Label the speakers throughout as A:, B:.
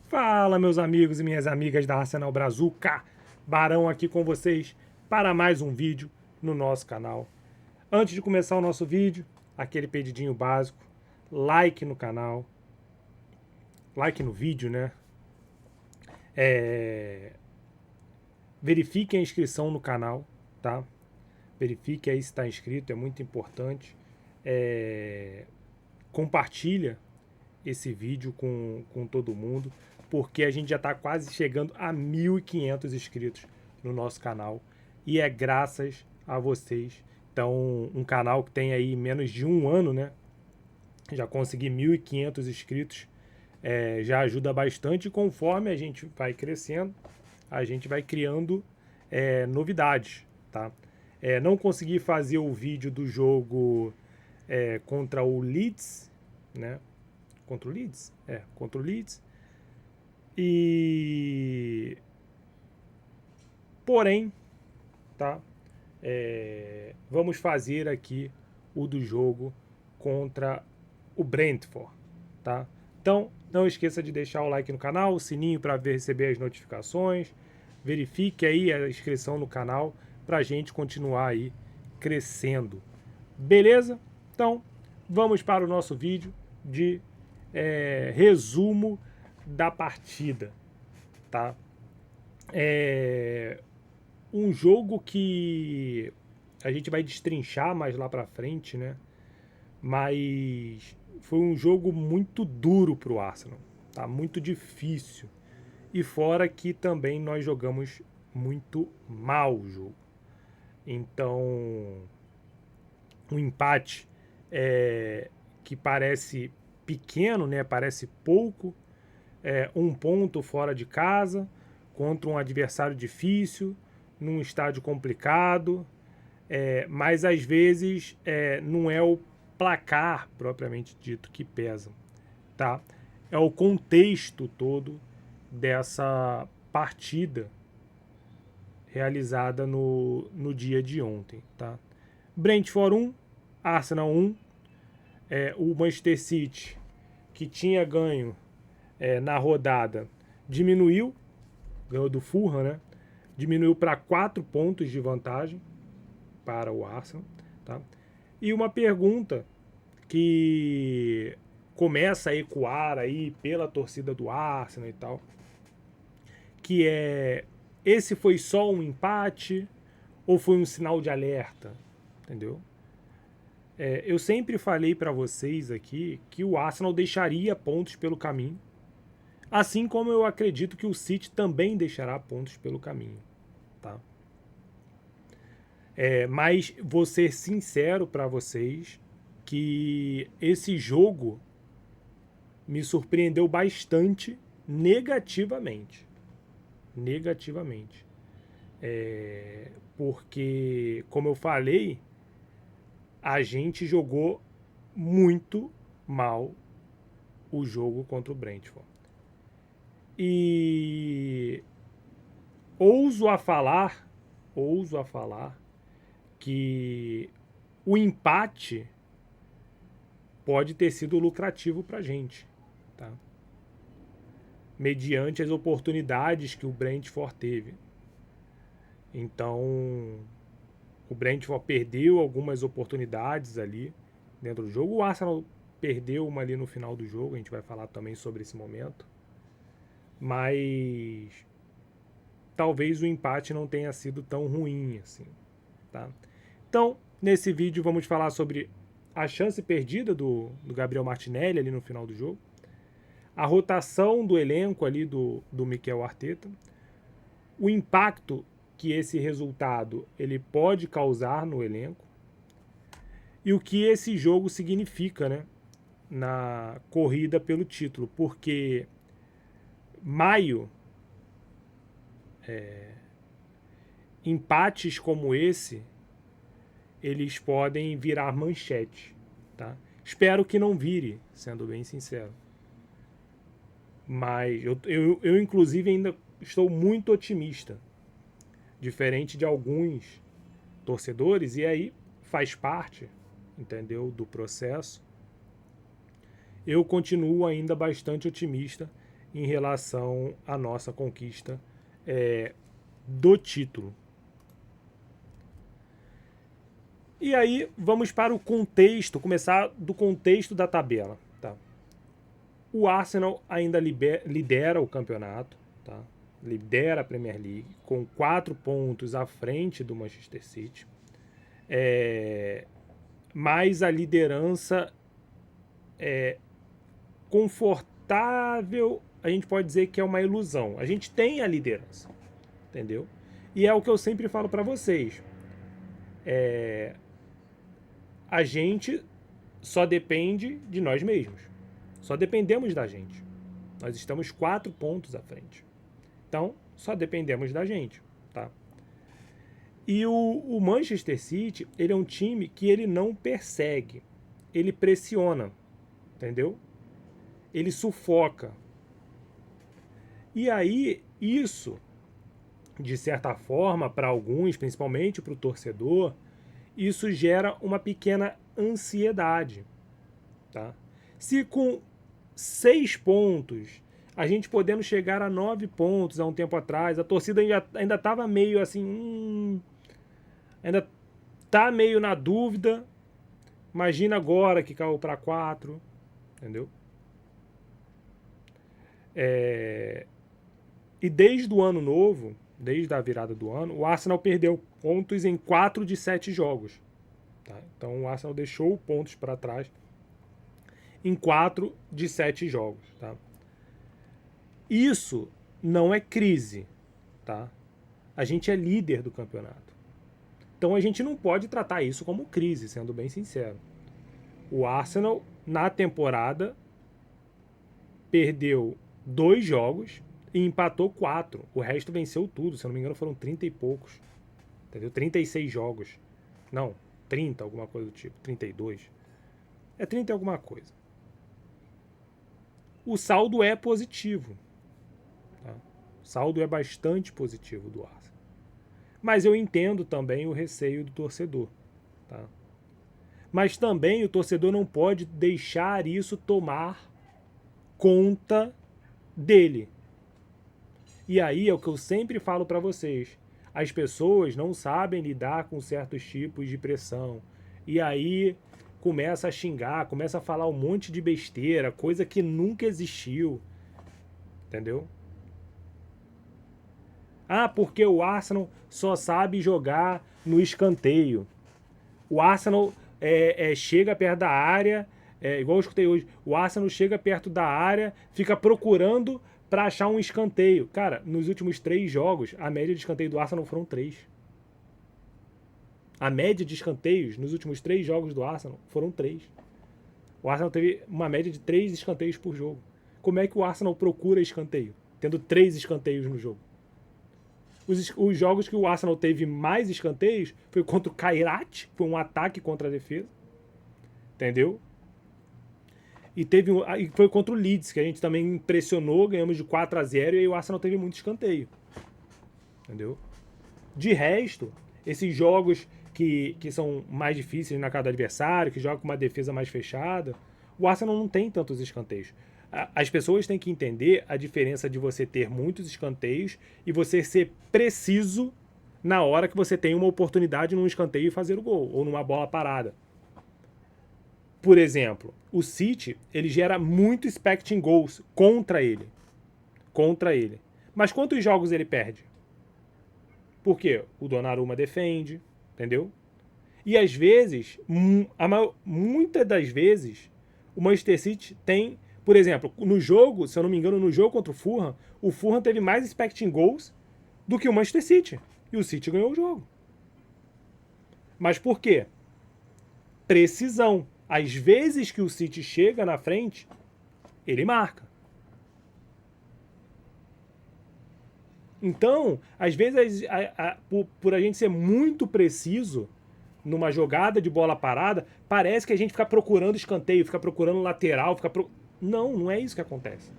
A: Fala, meus amigos e minhas amigas da Arsenal Brazuca. Barão aqui com vocês para mais um vídeo no nosso canal. Antes de começar o nosso vídeo, aquele pedidinho básico, like no canal, like no vídeo, né? Verifique a inscrição no canal, tá? Verifique aí se está inscrito, é muito importante. Compartilha esse vídeo com todo mundo, porque a gente já está quase chegando a 1.500 inscritos no nosso canal e é graças a vocês. Então, um canal que tem aí menos de um ano, né? Já consegui 1.500 inscritos, já ajuda bastante. E conforme a gente vai crescendo, a gente vai criando novidades, tá? Não consegui fazer o vídeo do jogo contra o Leeds, né? Contra o Leeds? Contra o Leeds. Porém, tá? Vamos fazer aqui o do jogo contra o Brentford, tá? Então, não esqueça de deixar o like no canal, o sininho para receber as notificações. Verifique aí a inscrição no canal para a gente continuar aí crescendo. Beleza? Então, vamos para o nosso vídeo de resumo da partida, tá? Um jogo que a gente vai destrinchar mais lá pra frente, né? Mas foi um jogo muito duro pro Arsenal, tá? Muito difícil. E fora que também nós jogamos muito mal o jogo. Então, um empate que parece pequeno, né? Parece pouco. Um ponto fora de casa contra um adversário difícil, num estádio complicado, mas às vezes não é o placar propriamente dito que pesa, tá? É o contexto todo dessa partida realizada no dia de ontem, tá? Brentford 1, Arsenal 1, o Manchester City, que tinha ganho na rodada, diminuiu, ganhou do Fulham, né? Diminuiu para 4 pontos de vantagem para o Arsenal, tá? E uma pergunta que começa a ecoar aí pela torcida do Arsenal e tal, que esse foi só um empate ou foi um sinal de alerta, entendeu? Eu sempre falei para vocês aqui que o Arsenal deixaria pontos pelo caminho, assim como eu acredito que o City também deixará pontos pelo caminho, tá? Mas vou ser sincero para vocês que esse jogo me surpreendeu bastante negativamente. Negativamente. Porque, como eu falei, a gente jogou muito mal o jogo contra o Brentford. E ouso a falar que o empate pode ter sido lucrativo para a gente, tá? Mediante as oportunidades que o Brentford teve. Então, o Brentford perdeu algumas oportunidades ali dentro do jogo. O Arsenal perdeu uma ali no final do jogo, a gente vai falar também sobre esse momento. Mas talvez o empate não tenha sido tão ruim assim, tá? Então, nesse vídeo vamos falar sobre a chance perdida do Gabriel Martinelli ali no final do jogo, a rotação do elenco ali do Mikel Arteta, o impacto que esse resultado ele pode causar no elenco e o que esse jogo significa, né, na corrida pelo título, porque maio, empates como esse, eles podem virar manchete, tá? Espero que não vire, sendo bem sincero. Mas eu inclusive ainda estou muito otimista, diferente de alguns torcedores, e aí faz parte, entendeu, do processo. Eu continuo ainda bastante otimista em relação à nossa conquista do título. E aí vamos para o contexto, começar do contexto da tabela. Tá? O Arsenal ainda lidera o campeonato, tá? Lidera a Premier League com 4 pontos à frente do Manchester City. Mas a liderança é confortável, a gente pode dizer que é uma ilusão. A gente tem a liderança, entendeu? E é o que eu sempre falo para vocês. A gente só depende de nós mesmos. Só dependemos da gente. Nós estamos 4 pontos à frente. Então, só dependemos da gente, tá? E o Manchester City, ele é um time que ele não persegue. Ele pressiona, entendeu? Ele sufoca. E aí, isso, de certa forma, para alguns, principalmente para o torcedor, isso gera uma pequena ansiedade, tá? Se com 6 pontos, a gente podendo chegar a 9 pontos há um tempo atrás, a torcida ainda estava meio assim, ainda tá meio na dúvida. Imagina agora que caiu para 4, entendeu? E desde o ano novo, desde a virada do ano, o Arsenal perdeu pontos em 4 de 7 jogos. Tá? Então o Arsenal deixou pontos para trás em 4 de 7 jogos. Tá? Isso não é crise. Tá? A gente é líder do campeonato. Então a gente não pode tratar isso como crise, sendo bem sincero. O Arsenal, na temporada, perdeu 2 jogos e empatou 4. O resto venceu tudo. Se eu não me engano, foram 30 e poucos. Entendeu? 36 jogos. Não, 30, alguma coisa do tipo. 32. É 30 e alguma coisa. O saldo é positivo. Tá? O saldo é bastante positivo do Arsenal. Mas eu entendo também o receio do torcedor. Tá? Mas também o torcedor não pode deixar isso tomar conta dele. E aí é o que eu sempre falo para vocês. As pessoas não sabem lidar com certos tipos de pressão. E aí começa a xingar, começa a falar um monte de besteira, coisa que nunca existiu. Entendeu? Ah, porque o Arsenal só sabe jogar no escanteio. O Arsenal chega perto da área, igual eu escutei hoje, o Arsenal chega perto da área, fica procurando para achar um escanteio. Cara, nos últimos 3 jogos, a média de escanteio do Arsenal foram 3. A média de escanteios nos últimos 3 jogos do Arsenal foram 3. O Arsenal teve uma média de 3 escanteios por jogo. Como é que o Arsenal procura escanteio? Tendo 3 escanteios no jogo. Os jogos que o Arsenal teve mais escanteios foi contra o Kairat, foi um ataque contra a defesa. Entendeu? E foi contra o Leeds, que a gente também impressionou, ganhamos de 4-0 e aí o Arsenal teve muito escanteio. Entendeu? De resto, esses jogos que são mais difíceis na casa do adversário, que jogam com uma defesa mais fechada, o Arsenal não tem tantos escanteios. As pessoas têm que entender a diferença de você ter muitos escanteios e você ser preciso na hora que você tem uma oportunidade num escanteio e fazer o gol, ou numa bola parada. Por exemplo, o City, ele gera muito expecting goals contra ele. Contra ele. Mas quantos jogos ele perde? Por quê? O Donnarumma defende, entendeu? E às vezes, muitas das vezes, o Manchester City tem... Por exemplo, no jogo, se eu não me engano, no jogo contra o Fulham teve mais expecting goals do que o Manchester City. E o City ganhou o jogo. Mas por quê? Precisão. Às vezes que o City chega na frente, ele marca. Então, às vezes, por a gente ser muito preciso numa jogada de bola parada, parece que a gente fica procurando escanteio, fica procurando lateral, Não é isso que acontece.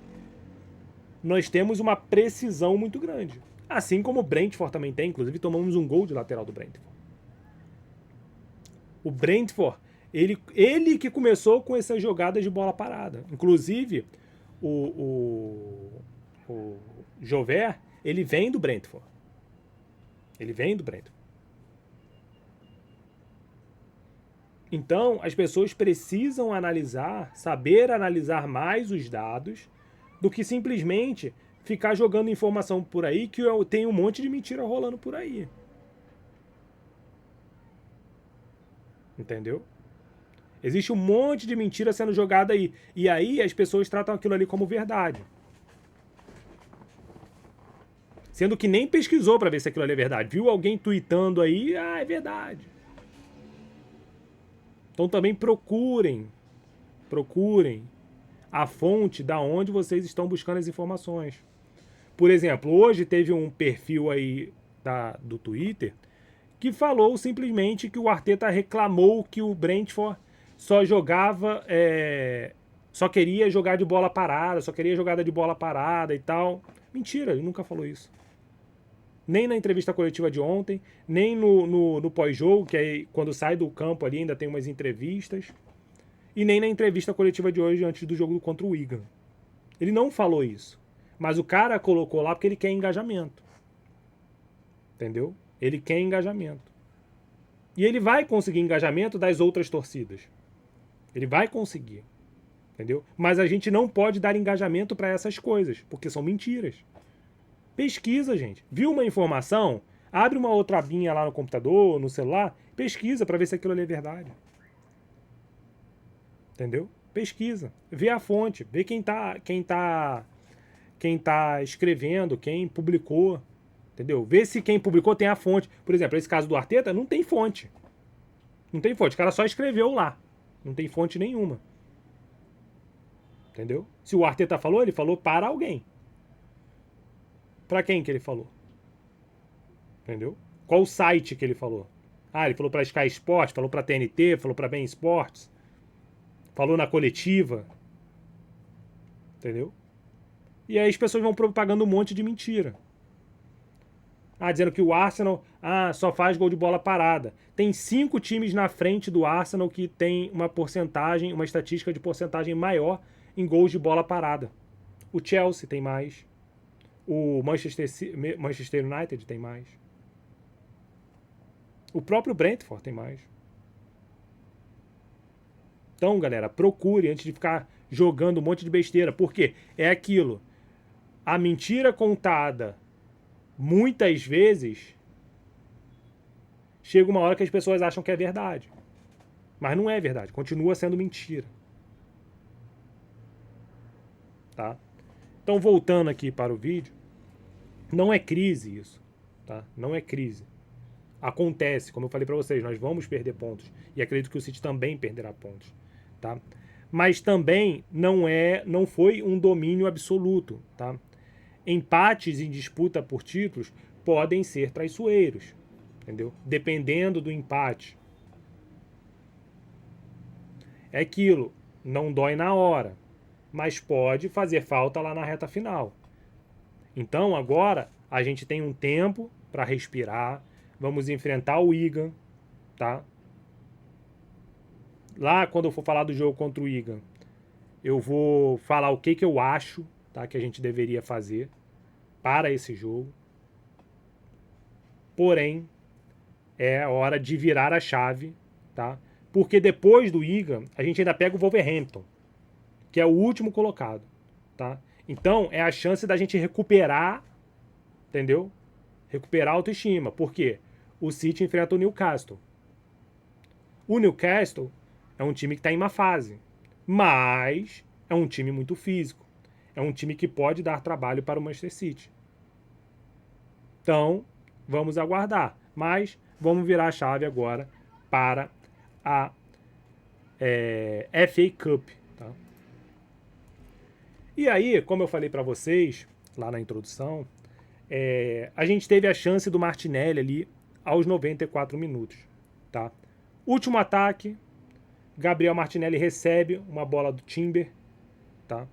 A: Nós temos uma precisão muito grande. Assim como o Brentford também tem, inclusive tomamos um gol de lateral do Brentford. O Brentford, ele que começou com essas jogadas de bola parada. Inclusive, o Jover, ele vem do Brentford. Ele vem do Brentford. Então, as pessoas precisam analisar, saber analisar mais os dados do que simplesmente ficar jogando informação por aí que tem um monte de mentira rolando por aí. Entendeu? Existe um monte de mentira sendo jogada aí. E aí as pessoas tratam aquilo ali como verdade. Sendo que nem pesquisou para ver se aquilo ali é verdade. Viu alguém tweetando aí, é verdade. Então também procurem a fonte da onde vocês estão buscando as informações. Por exemplo, hoje teve um perfil aí do Twitter que falou simplesmente que o Arteta reclamou que o Brentford só jogava, só queria jogar de bola parada, só queria jogada de bola parada e tal. Mentira, ele nunca falou isso. Nem na entrevista coletiva de ontem, nem no pós-jogo, que aí quando sai do campo ali ainda tem umas entrevistas, e nem na entrevista coletiva de hoje antes do jogo contra o Wigan. Ele não falou isso. Mas o cara colocou lá porque ele quer engajamento. Entendeu? Ele quer engajamento. E ele vai conseguir engajamento das outras torcidas. Ele vai conseguir. Entendeu? Mas a gente não pode dar engajamento para essas coisas, porque são mentiras. Pesquisa, gente. Viu uma informação? Abre uma outra abinha lá no computador, no celular, pesquisa para ver se aquilo ali é verdade. Entendeu? Pesquisa. Vê a fonte. Vê quem tá escrevendo, quem publicou. Entendeu? Vê se quem publicou tem a fonte. Por exemplo, esse caso do Arteta não tem fonte. Não tem fonte. O cara só escreveu lá. Não tem fonte nenhuma. Entendeu? Se o Arteta falou, ele falou para alguém. Para quem que ele falou? Entendeu? Qual o site que ele falou? Ele falou para Sky Sports, falou para TNT, falou para Ben Sports, falou na coletiva. Entendeu? E aí as pessoas vão propagando um monte de mentira. Dizendo que o Arsenal só faz gol de bola parada. Tem 5 times na frente do Arsenal que tem uma estatística de porcentagem maior em gols de bola parada. O Chelsea tem mais. O Manchester United tem mais. O próprio Brentford tem mais. Então, galera, procure antes de ficar jogando um monte de besteira. Porque é aquilo. A mentira contada muitas vezes chega uma hora que as pessoas acham que é verdade. Mas não é verdade. Continua sendo mentira. Tá? Então, voltando aqui para o vídeo. Não é crise isso, tá? Não é crise. Acontece, como eu falei para vocês, nós vamos perder pontos e acredito que o City também perderá pontos, tá? Mas também não foi um domínio absoluto, tá? Empates em disputa por títulos podem ser traiçoeiros, entendeu? Dependendo do empate. É aquilo, não dói na hora, mas pode fazer falta lá na reta final. Então agora a gente tem um tempo para respirar. Vamos enfrentar o Wigan, tá? Lá quando eu for falar do jogo contra o Wigan, eu vou falar o que eu acho, tá, que a gente deveria fazer para esse jogo. Porém, é hora de virar a chave, tá? Porque depois do Wigan, a gente ainda pega o Wolverhampton, que é o último colocado, tá? Então, é a chance da gente recuperar, entendeu? Recuperar a autoestima. Por quê? O City enfrenta o Newcastle. O Newcastle é um time que está em má fase, mas é um time muito físico. É um time que pode dar trabalho para o Manchester City. Então, vamos aguardar. Mas vamos virar a chave agora para a FA Cup, tá? E aí, como eu falei para vocês lá na introdução, a gente teve a chance do Martinelli ali aos 94 minutos, tá? Último ataque, Gabriel Martinelli recebe uma bola do Timber, tá?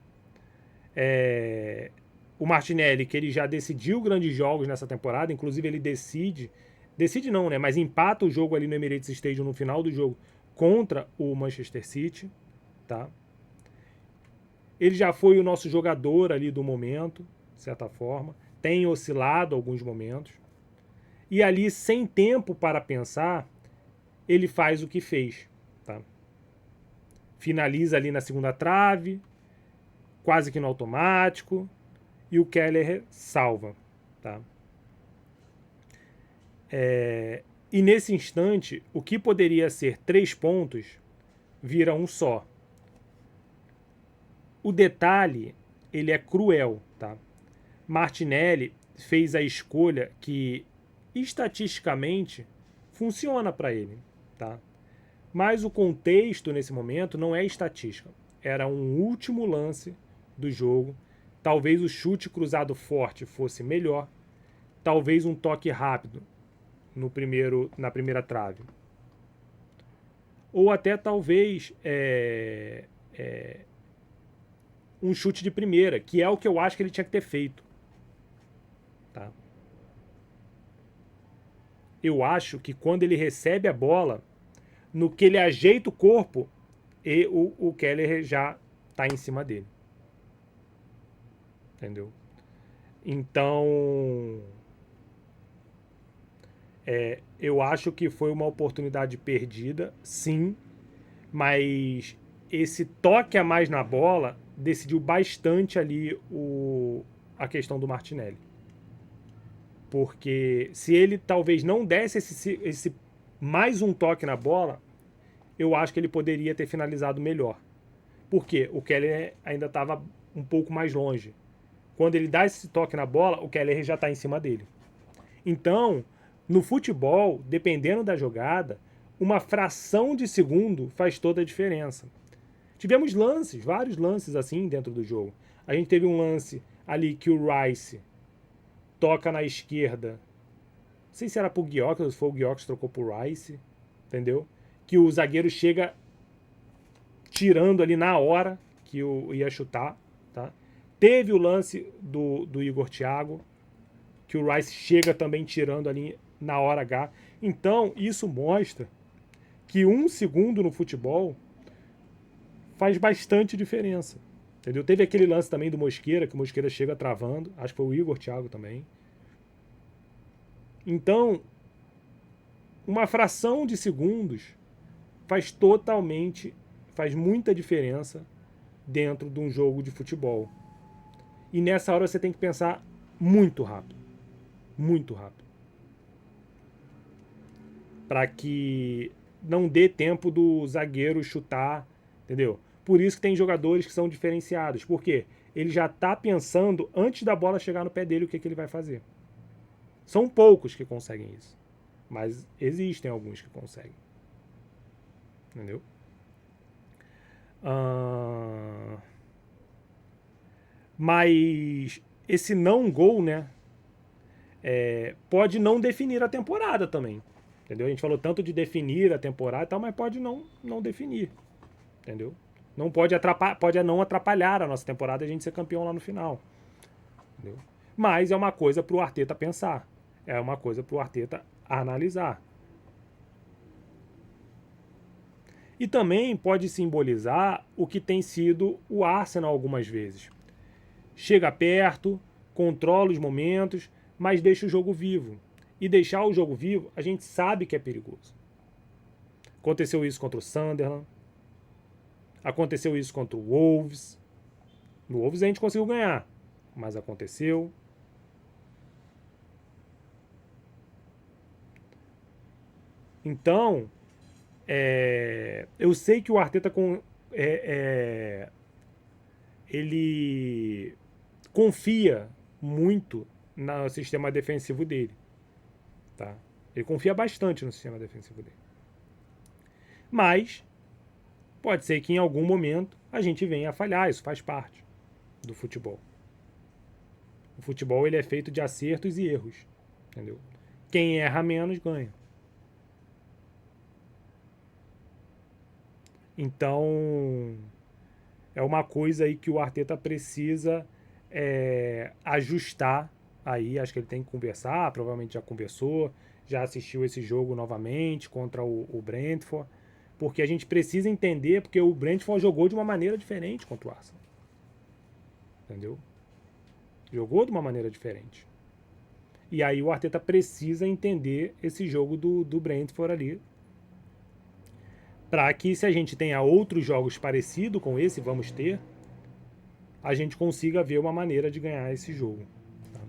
A: O Martinelli, que ele já decidiu grandes jogos nessa temporada, inclusive ele decide não, né? Mas empata o jogo ali no Emirates Stadium no final do jogo contra o Manchester City, tá? Ele já foi o nosso jogador ali do momento, de certa forma. Tem oscilado alguns momentos. E ali, sem tempo para pensar, ele faz o que fez. Tá? Finaliza ali na segunda trave, quase que no automático, e o Keller salva. Tá? E nesse instante, o que poderia ser 3 pontos vira um só. O detalhe, ele é cruel. Tá? Martinelli fez a escolha que, estatisticamente, funciona para ele. Tá? Mas o contexto nesse momento não é estatística. Era um último lance do jogo. Talvez o chute cruzado forte fosse melhor. Talvez um toque rápido na primeira trave. Ou até talvez um chute de primeira, que é o que eu acho que ele tinha que ter feito. Tá? Eu acho que quando ele recebe a bola, no que ele ajeita o corpo, e o Keller já está em cima dele. Entendeu? Então, eu acho que foi uma oportunidade perdida, sim, mas esse toque a mais na bola decidiu bastante ali a questão do Martinelli. Porque se ele talvez não desse esse mais um toque na bola, eu acho que ele poderia ter finalizado melhor. Porque o Keller ainda estava um pouco mais longe. Quando ele dá esse toque na bola, o Keller já está em cima dele. Então, no futebol, dependendo da jogada, uma fração de segundo faz toda a diferença. Tivemos lances, vários lances assim dentro do jogo. A gente teve um lance ali que o Rice toca na esquerda. Não sei se era pro Guiox, ou se foi o Guiox que trocou pro Rice. Entendeu? Que o zagueiro chega tirando ali na hora que ia chutar. Tá? Teve o lance do Igor Thiago, que o Rice chega também tirando ali na hora H. Então, isso mostra que 1 segundo no futebol faz bastante diferença. Entendeu? Teve aquele lance também do Mosqueira, que o Mosqueira chega travando. Acho que foi o Igor Thiago também. Então, uma fração de segundos faz muita diferença dentro de um jogo de futebol. E nessa hora você tem que pensar muito rápido. Muito rápido. Para que não dê tempo do zagueiro chutar, entendeu? Por isso que tem jogadores que são diferenciados. Por quê? Ele já está pensando, antes da bola chegar no pé dele, o que ele vai fazer. São poucos que conseguem isso. Mas existem alguns que conseguem. Entendeu? Mas esse não gol, né? Pode não definir a temporada também. Entendeu? A gente falou tanto de definir a temporada e tal, mas pode não definir. Entendeu? Não pode não atrapalhar a nossa temporada e a gente ser campeão lá no final. Entendeu? Mas é uma coisa pro Arteta pensar. É uma coisa pro Arteta analisar. E também pode simbolizar o que tem sido o Arsenal algumas vezes. Chega perto, controla os momentos, mas deixa o jogo vivo. E deixar o jogo vivo, a gente sabe que é perigoso. Aconteceu isso contra o Sunderland. Aconteceu isso contra o Wolves. No Wolves a gente conseguiu ganhar, mas aconteceu. Então, eu sei que o Arteta ele confia muito no sistema defensivo dele. Tá? Ele confia bastante no sistema defensivo dele. Mas pode ser que em algum momento a gente venha a falhar, isso faz parte do futebol. O futebol ele é feito de acertos e erros, entendeu? Quem erra menos ganha. Então, é uma coisa aí que o Arteta precisa ajustar aí. Acho que ele tem que conversar, provavelmente já conversou, já assistiu esse jogo novamente contra o Brentford, porque a gente precisa entender, porque o Brentford jogou de uma maneira diferente contra o Arsenal. entendeu? Jogou de uma maneira diferente. E aí o Arteta precisa entender esse jogo do Brentford ali, para que, se a gente tenha outros jogos parecidos com esse, vamos ter, a gente consiga ver uma maneira de ganhar esse jogo. Tá?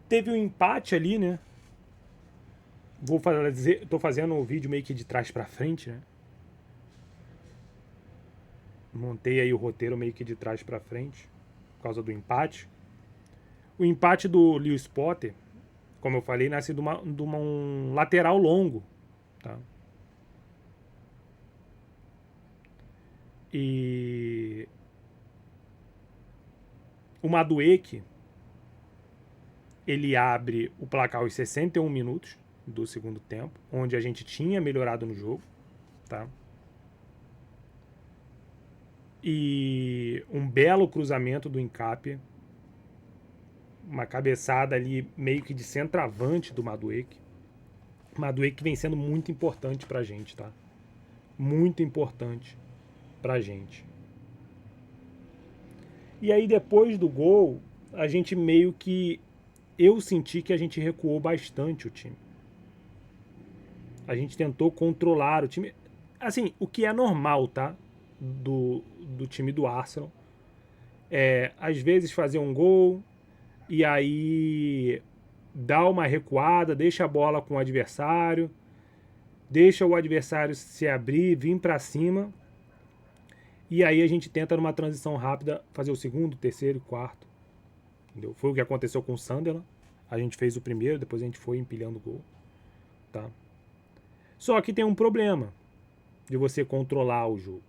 A: Teve um empate ali, né? Tô fazendo o vídeo meio que de trás para frente, né? Montei aí o roteiro meio que de trás para frente, por causa do empate. O empate do Lewis Potter, como eu falei, nasce de um lateral longo. Tá? E o Madueke, ele abre o placar aos 61 minutos do segundo tempo, onde a gente tinha melhorado no jogo. Tá? E um belo cruzamento do Nkapie, uma cabeçada ali meio que de centroavante do Madueke. Madueke vem sendo muito importante pra gente, tá? Muito importante pra gente. E aí depois do gol, a gente meio que... Eu senti que a gente recuou bastante o time. A gente tentou controlar o time. Assim, o que é normal, tá? Do time do Arsenal. Às vezes fazer um gol e aí dá uma recuada, deixa a bola com o adversário, deixa o adversário se abrir, vir para cima, e aí a gente tenta numa transição rápida fazer o segundo, terceiro e quarto. Entendeu? Foi o que aconteceu com o Sunderland. A gente fez o primeiro, depois a gente foi empilhando o gol. Tá? Só que tem um problema de você controlar o jogo.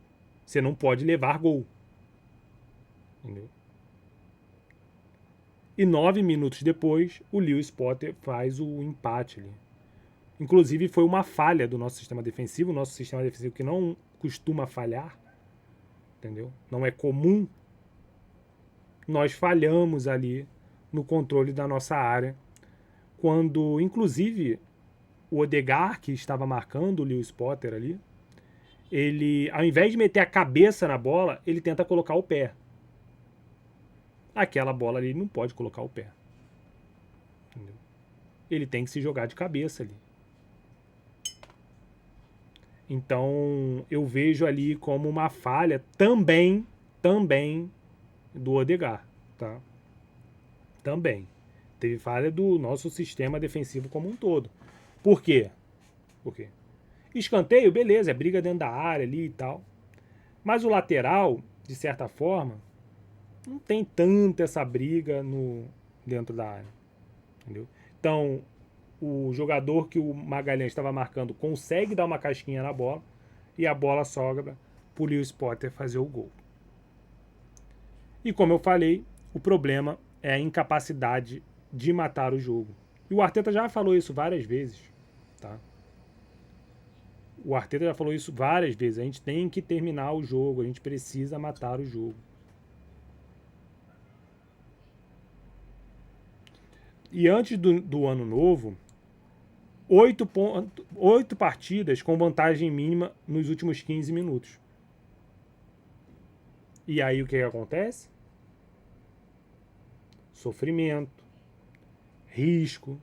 A: Você não pode levar gol. Entendeu? E 9 minutos depois, o Lewis Potter faz o empate ali. Inclusive, foi uma falha do nosso sistema defensivo. O nosso sistema defensivo que não costuma falhar. Entendeu? Não é comum. Nós falhamos ali no controle da nossa área. Quando, inclusive, o Odegaard, que estava marcando o Lewis Potter ali, ele, ao invés de meter a cabeça na bola, ele tenta colocar o pé. Aquela bola ali, ele não pode colocar o pé. Entendeu? Ele tem que se jogar de cabeça ali. Então, eu vejo ali como uma falha também do Odegaard, tá? Também. Teve falha do nosso sistema defensivo como um todo. Por quê? Por quê? Escanteio, beleza, é briga dentro da área ali e tal. Mas o lateral, de certa forma, não tem tanta essa briga dentro da área. Entendeu? Então, o jogador que o Magalhães estava marcando consegue dar uma casquinha na bola e a bola sobra para o Lewis Potter fazer o gol. E como eu falei, o problema é a incapacidade de matar o jogo. E o Arteta já falou isso várias vezes. Tá? O Arteta já falou isso várias vezes. A gente tem que terminar o jogo, a gente precisa matar o jogo. E antes do ano novo, 8 partidas com vantagem mínima nos últimos 15 minutos. E aí o que acontece? Sofrimento, risco.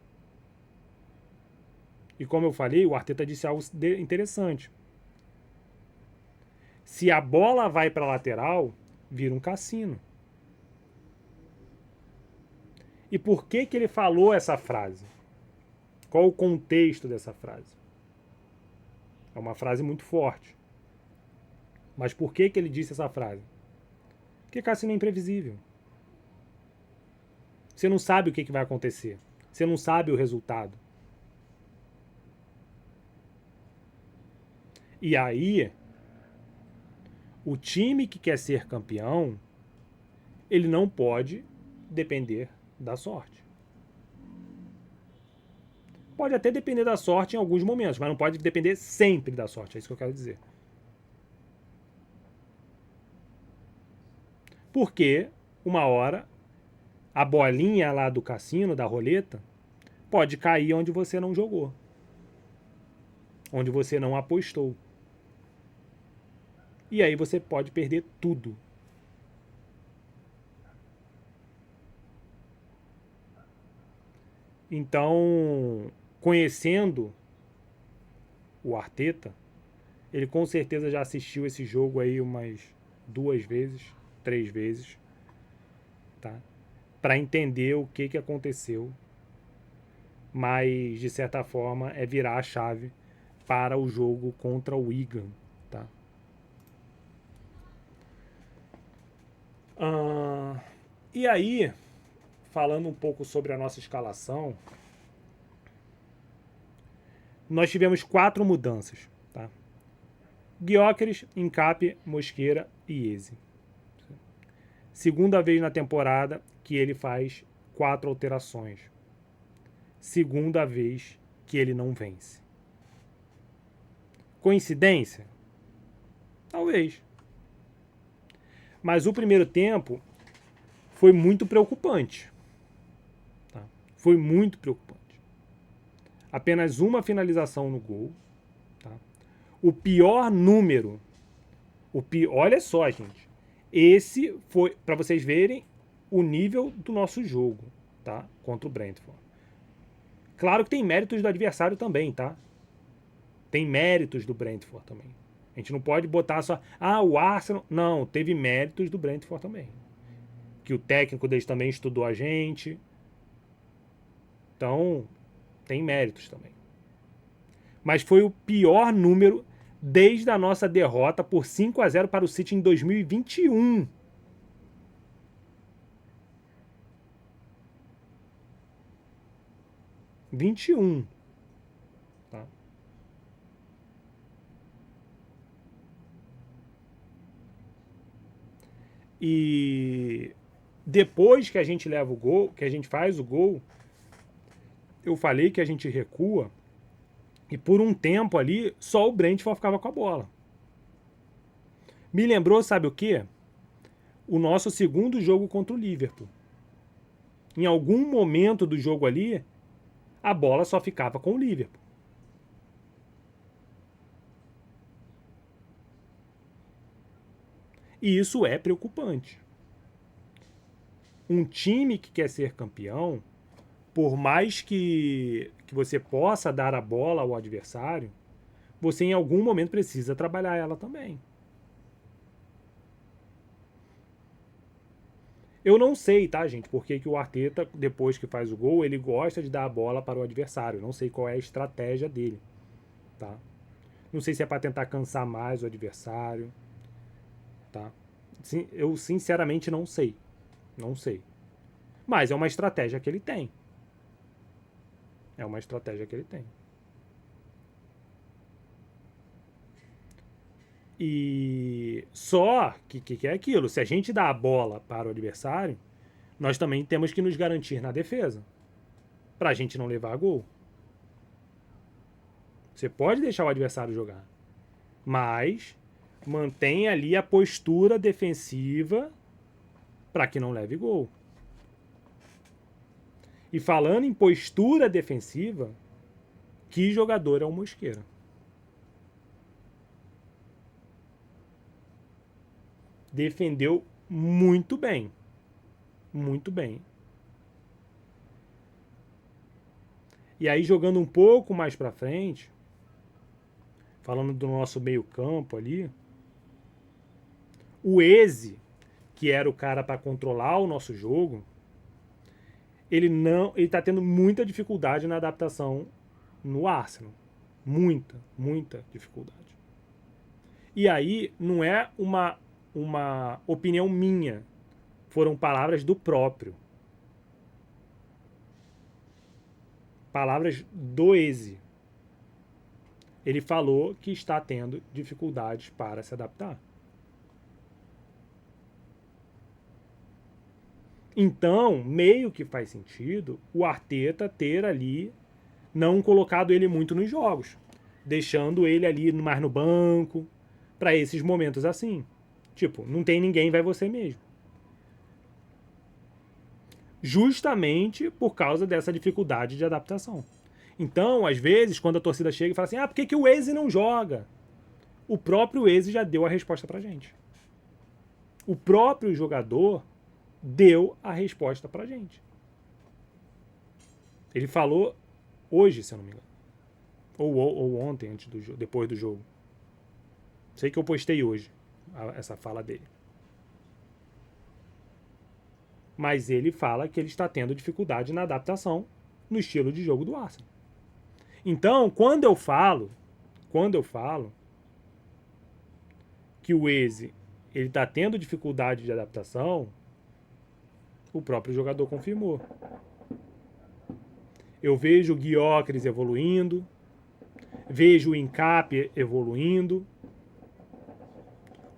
A: E como eu falei, o Arteta disse algo interessante. Se a bola vai para a lateral, vira um cassino. E por que ele falou essa frase? Qual o contexto dessa frase? É uma frase muito forte. Mas por que ele disse essa frase? Porque cassino é imprevisível. Você não sabe o que vai acontecer. Você não sabe o resultado. E aí, o time que quer ser campeão, ele não pode depender da sorte. Pode até depender da sorte em alguns momentos, mas não pode depender sempre da sorte. É isso que eu quero dizer. Porque, uma hora, a bolinha lá do cassino, da roleta, pode cair onde você não jogou, onde você não apostou. E aí você pode perder tudo. Então, conhecendo o Arteta, ele com certeza já assistiu esse jogo aí umas 2 vezes, 3 vezes, tá? Para entender o que aconteceu, mas de certa forma é virar a chave para o jogo contra o Wigan, tá? E aí, falando um pouco sobre a nossa escalação, nós tivemos 4 mudanças, tá? Gyökeres, Nkapie, Mosquera e Eze. Segunda vez na temporada que ele faz 4 alterações. Segunda vez que ele não vence. Coincidência? Talvez. Mas o primeiro tempo foi muito preocupante. Tá? Foi muito preocupante. Apenas uma finalização no gol. Tá? O pior número. Olha só, gente. Esse foi, para vocês verem, o nível do nosso jogo, tá? Contra o Brentford. Claro que tem méritos do adversário também, tá? Tem méritos do Brentford também. A gente não pode botar só... o Arsenal... Não, teve méritos do Brentford também. Que o técnico deles também estudou a gente. Então, tem méritos também. Mas foi o pior número desde a nossa derrota por 5-0 para o City em 2021. Tá? E depois que a gente leva o gol, que a gente faz o gol, eu falei que a gente recua e por um tempo ali só o Brentford ficava com a bola. Me lembrou, sabe o quê? O nosso segundo jogo contra o Liverpool. Em algum momento do jogo ali, a bola só ficava com o Liverpool. E isso é preocupante. Um time que quer ser campeão, por mais que você possa dar a bola ao adversário, você em algum momento precisa trabalhar ela também. Eu não sei, tá, gente, porque que o Arteta, depois que faz o gol, ele gosta de dar a bola para o adversário. Eu não sei qual é a estratégia dele, tá? Não sei se é para tentar cansar mais o adversário, tá? Eu sinceramente não sei. Não sei. Mas é uma estratégia que ele tem. É uma estratégia que ele tem. E só que é aquilo. Se a gente dá a bola para o adversário, nós também temos que nos garantir na defesa. Para a gente não levar a gol. Você pode deixar o adversário jogar. Mas mantenha ali a postura defensiva para que não leve gol. E falando em postura defensiva, que jogador é o Mosquera? Defendeu muito bem. Muito bem. E aí, jogando um pouco mais pra frente, falando do nosso meio-campo ali, o Eze, que era o cara para controlar o nosso jogo, ele tá tendo muita dificuldade na adaptação no Arsenal. Muita dificuldade. E aí, não é uma opinião minha. Foram palavras do próprio. Palavras do Eze. Ele falou que está tendo dificuldades para se adaptar. Então, meio que faz sentido o Arteta ter ali não colocado ele muito nos jogos, deixando ele ali mais no banco, para esses momentos assim. Tipo, não tem ninguém, vai você mesmo. justamente por causa dessa dificuldade de adaptação. Então, às vezes, quando a torcida chega e fala assim, por que o Eze não joga? O próprio Eze já deu a resposta pra gente. O próprio jogador deu a resposta pra gente. Ele falou hoje, se eu não me engano. Ou ontem, depois do jogo. Sei que eu postei hoje essa fala dele. Mas ele fala que ele está tendo dificuldade na adaptação no estilo de jogo do Arsenal. Então, quando eu falo que o Eze ele está tendo dificuldade de adaptação, o próprio jogador confirmou. Eu vejo o Gyökeres evoluindo, vejo o Nkap evoluindo.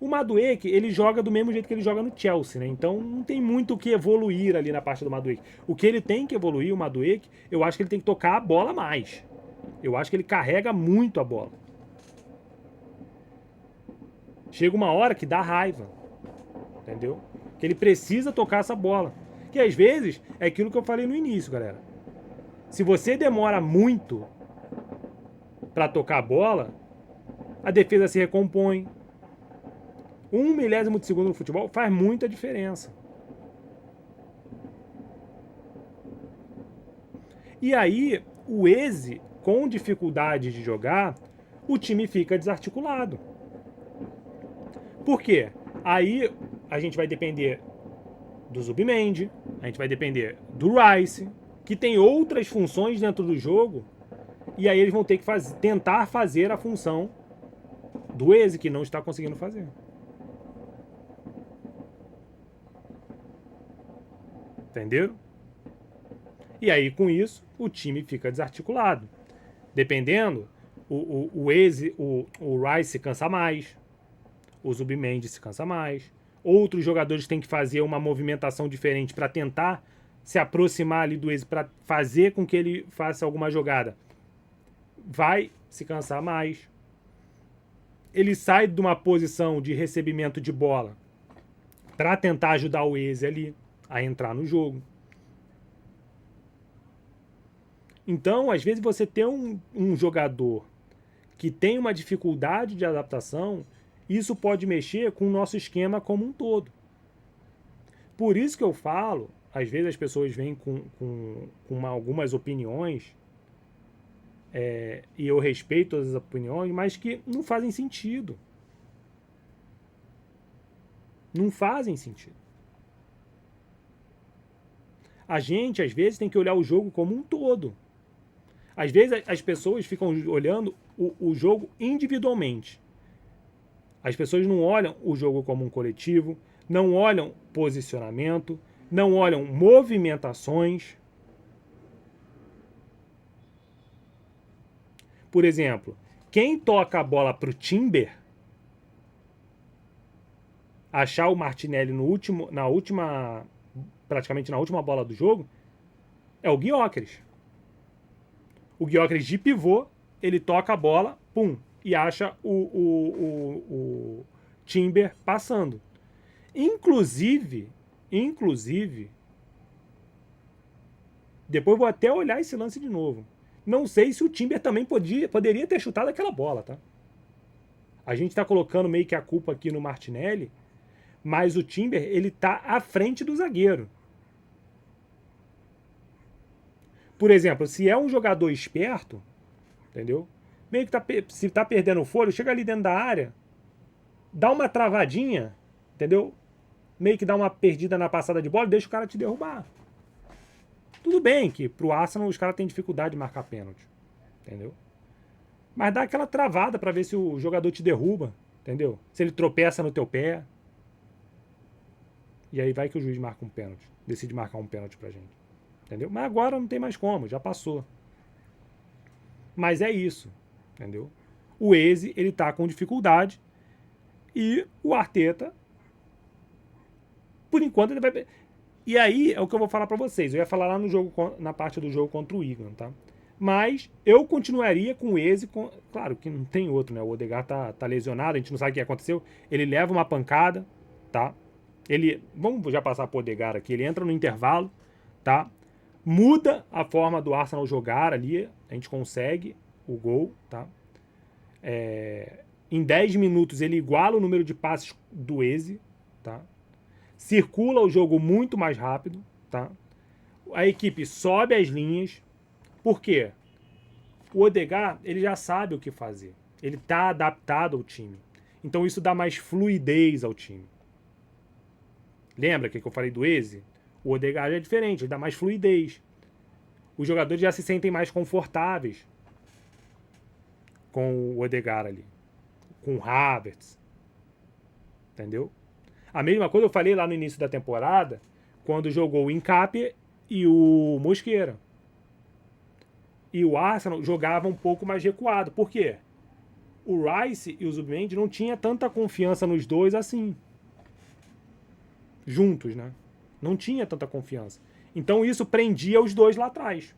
A: O Madueke, ele joga do mesmo jeito que ele joga no Chelsea, né? Então não tem muito o que evoluir ali na parte do Madueke. O que ele tem que evoluir, o Madueke, eu acho que ele tem que tocar a bola mais. Eu acho que ele carrega muito a bola. Chega uma hora que dá raiva, entendeu? Que ele precisa tocar essa bola. Que às vezes é aquilo que eu falei no início, galera. Se você demora muito para tocar a bola, a defesa se recompõe. 1/1000 de segundo no futebol faz muita diferença. E aí, o Eze, com dificuldade de jogar, o time fica desarticulado. Por quê? Aí a gente vai depender do Zubimendi, a gente vai depender do Rice, que tem outras funções dentro do jogo, e aí eles vão ter que tentar fazer a função do Eze, que não está conseguindo fazer. Entenderam? E aí, com isso, o time fica desarticulado. Dependendo, o Eze, o Rice se cansa mais, o Zubimendi se cansa mais, outros jogadores têm que fazer uma movimentação diferente para tentar se aproximar ali do Eze, para fazer com que ele faça alguma jogada. Vai se cansar mais. Ele sai de uma posição de recebimento de bola para tentar ajudar o Eze ali a entrar no jogo. Então, às vezes, você tem um jogador que tem uma dificuldade de adaptação, isso pode mexer com o nosso esquema como um todo. Por isso que eu falo, às vezes as pessoas vêm com algumas opiniões, e eu respeito todas as opiniões, mas que não fazem sentido. Não fazem sentido. A gente, às vezes, tem que olhar o jogo como um todo. Às vezes, as pessoas ficam olhando o jogo individualmente. As pessoas não olham o jogo como um coletivo, não olham posicionamento, não olham movimentações. Por exemplo, quem toca a bola para o Timber, achar o Martinelli praticamente na última bola do jogo, é o Gyökeres. O Gyökeres de pivô, ele toca a bola, pum, e acha o Timber passando. Inclusive, depois vou até olhar esse lance de novo. Não sei se o Timber também poderia ter chutado aquela bola, tá? A gente tá colocando meio que a culpa aqui no Martinelli, mas o Timber, ele tá à frente do zagueiro. Por exemplo, se é um jogador esperto, entendeu? Meio que se tá perdendo o fôlego, chega ali dentro da área, dá uma travadinha, entendeu? Meio que dá uma perdida na passada de bola e deixa o cara te derrubar. Tudo bem que pro Arsenal os caras têm dificuldade de marcar pênalti, entendeu? Mas dá aquela travada pra ver se o jogador te derruba, entendeu? Se ele tropeça no teu pé. E aí vai que o juiz marca um pênalti, decide marcar um pênalti pra gente. Entendeu? Mas agora não tem mais como, já passou. Mas é isso, entendeu? O Eze, ele tá com dificuldade e o Arteta, por enquanto, ele vai... E aí é o que eu vou falar pra vocês. Eu ia falar lá no jogo, na parte do jogo contra o Wigan, tá? Mas eu continuaria com o Eze, claro que não tem outro, né? O Odegaard tá lesionado, a gente não sabe o que aconteceu. Ele leva uma pancada, tá? Vamos já passar pro Odegaard aqui. Ele entra no intervalo, tá? Muda a forma do Arsenal jogar ali, a gente consegue o gol, tá? Em 10 minutos ele iguala o número de passes do Eze, tá? Circula o jogo muito mais rápido, tá? A equipe sobe as linhas. Por quê? O Odegaard, ele já sabe o que fazer. Ele está adaptado ao time. Então isso dá mais fluidez ao time. Lembra que eu falei do Eze? O Odegaard é diferente, ele dá mais fluidez. Os jogadores já se sentem mais confortáveis com o Odegaard ali. Com o Havertz. Entendeu? A mesma coisa eu falei lá no início da temporada, quando jogou o Nkapie e o Mosquera. E o Arsenal jogava um pouco mais recuado. Por quê? O Rice e o Zubimendi não tinha tanta confiança nos dois assim. Juntos, né? Não tinha tanta confiança. Então isso prendia os dois lá atrás.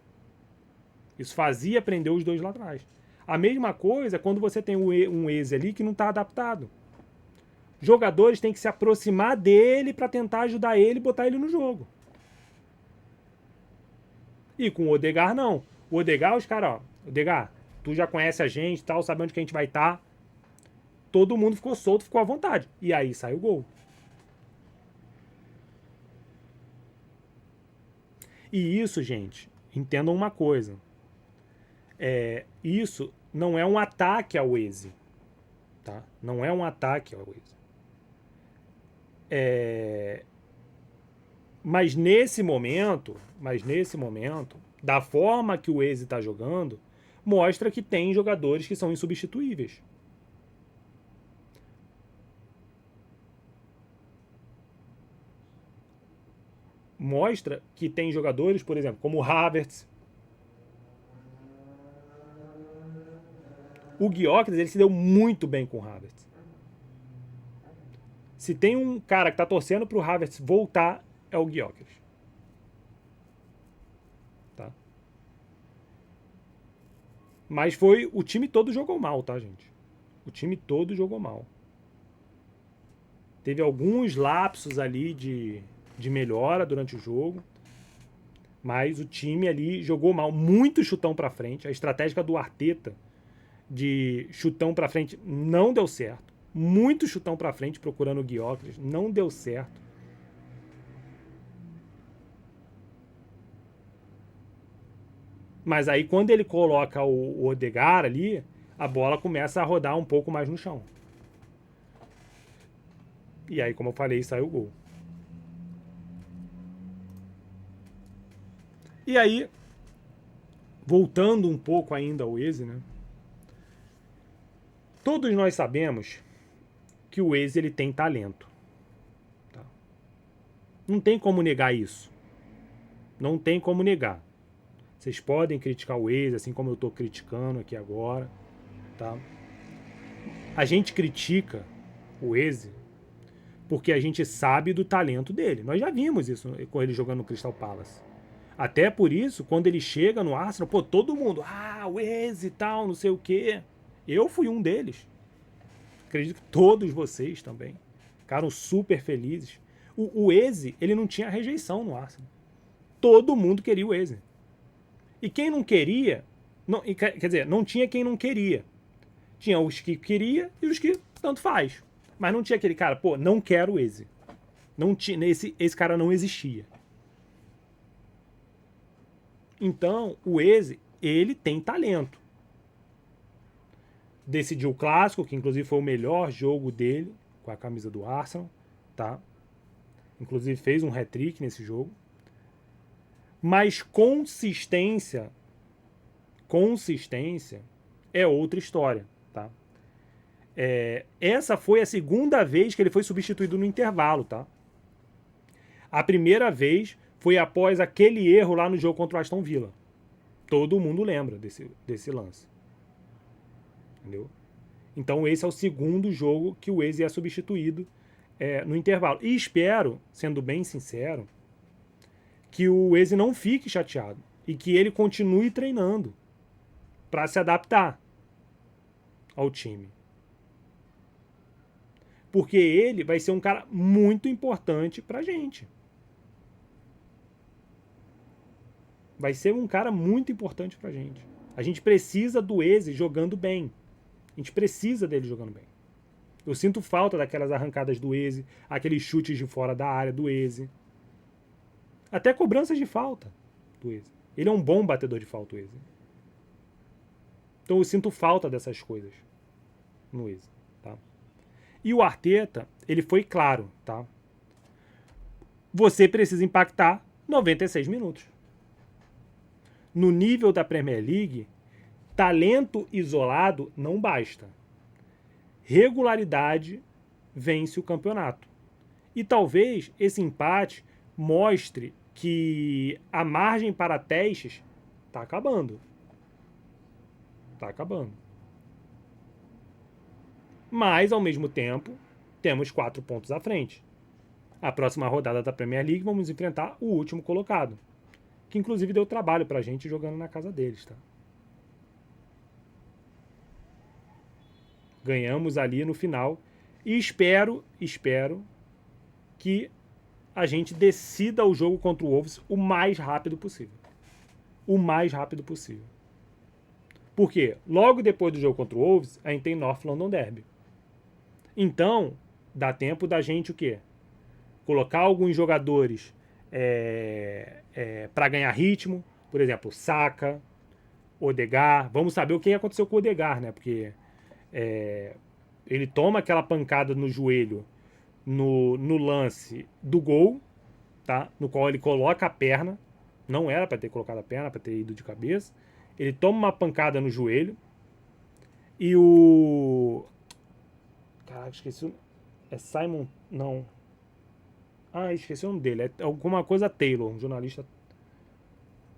A: Isso fazia prender os dois lá atrás. A mesma coisa quando você tem um Eze ali que não está adaptado. Jogadores têm que se aproximar dele para tentar ajudar ele e botar ele no jogo. E com o Odegaard, não. O Odegaard, os caras, ó, Odegaard, tu já conhece a gente e tal, sabe onde que a gente vai estar. Todo mundo ficou solto, ficou à vontade. E aí sai o gol. E isso, gente, entendam uma coisa. Isso não é um ataque ao Eze. Tá? Não é um ataque ao Eze. Mas nesse momento, da forma que o Eze está jogando, mostra que tem jogadores que são insubstituíveis. Mostra que tem jogadores, por exemplo, como o Havertz. O Gyökeres, ele se deu muito bem com o Havertz. Se tem um cara que está torcendo para o Havertz voltar, é o Gyökeres. Tá? Mas foi... O time todo jogou mal, tá, gente? O time todo jogou mal. Teve alguns lapsos ali de melhora durante o jogo. Mas o time ali jogou mal. Muito chutão pra frente. A estratégia do Arteta de chutão pra frente não deu certo. Muito chutão pra frente procurando o Gyökeres. Não deu certo. Mas aí quando ele coloca o Odegaard ali, a bola começa a rodar um pouco mais no chão. E aí, como eu falei, sai o gol. E aí, voltando um pouco ainda ao Eze, né? Todos nós sabemos que o Eze ele tem talento. Tá? Não tem como negar isso. Não tem como negar. Vocês podem criticar o Eze, assim como eu estou criticando aqui agora. Tá? A gente critica o Eze porque a gente sabe do talento dele. Nós já vimos isso com ele jogando no Crystal Palace. Até por isso, quando ele chega no Arsenal, pô, todo mundo, o Eze e tal, não sei o quê. Eu fui um deles. Acredito que todos vocês também ficaram super felizes. O Eze, ele não tinha rejeição no Arsenal. Todo mundo queria o Eze. E quem não queria, quer dizer, não tinha quem não queria. Tinha os que queria e os que tanto faz. Mas não tinha aquele cara, pô, não quero o Eze. Não tinha, esse cara não existia. Então, o Eze, ele tem talento. Decidiu o clássico, que inclusive foi o melhor jogo dele com a camisa do Arsenal, tá? Inclusive fez um hat-trick nesse jogo. Mas consistência é outra história, tá? Essa foi a segunda vez que ele foi substituído no intervalo, tá? A primeira vez foi após aquele erro lá no jogo contra o Aston Villa. Todo mundo lembra desse lance. Entendeu? Então esse é o segundo jogo que o Eze é substituído no intervalo. E espero, sendo bem sincero, que o Eze não fique chateado e que ele continue treinando para se adaptar ao time. Porque ele vai ser um cara muito importante pra gente. Vai ser um cara muito importante pra gente. A gente precisa do Eze jogando bem. A gente precisa dele jogando bem. Eu sinto falta daquelas arrancadas do Eze, aqueles chutes de fora da área do Eze. Até cobranças de falta do Eze. Ele é um bom batedor de falta, o Eze. Então eu sinto falta dessas coisas no Eze, tá? E o Arteta, ele foi claro, tá? Você precisa impactar 96 minutos. No nível da Premier League, talento isolado não basta. Regularidade vence o campeonato. E talvez esse empate mostre que a margem para testes está acabando. Está acabando. Mas, ao mesmo tempo, temos 4 pontos à frente. A próxima rodada da Premier League vamos enfrentar o último colocado, que inclusive deu trabalho pra gente jogando na casa deles, tá? Ganhamos ali no final e espero que a gente decida o jogo contra o Wolves o mais rápido possível. O mais rápido possível. Porque logo depois do jogo contra o Wolves, a gente tem North London Derby. Então, dá tempo da gente o quê? Colocar alguns jogadores para ganhar ritmo. Por exemplo, Saka, Odegaard. Vamos saber o que aconteceu com o Odegaard, né? Porque ele toma aquela pancada no joelho no lance do gol, tá? No qual ele coloca a perna. Não era para ter colocado a perna, para ter ido de cabeça. Ele toma uma pancada no joelho. E o... Caraca, esqueci. É Simon... Não. Ah, esqueci o nome dele. É alguma coisa Taylor, um jornalista.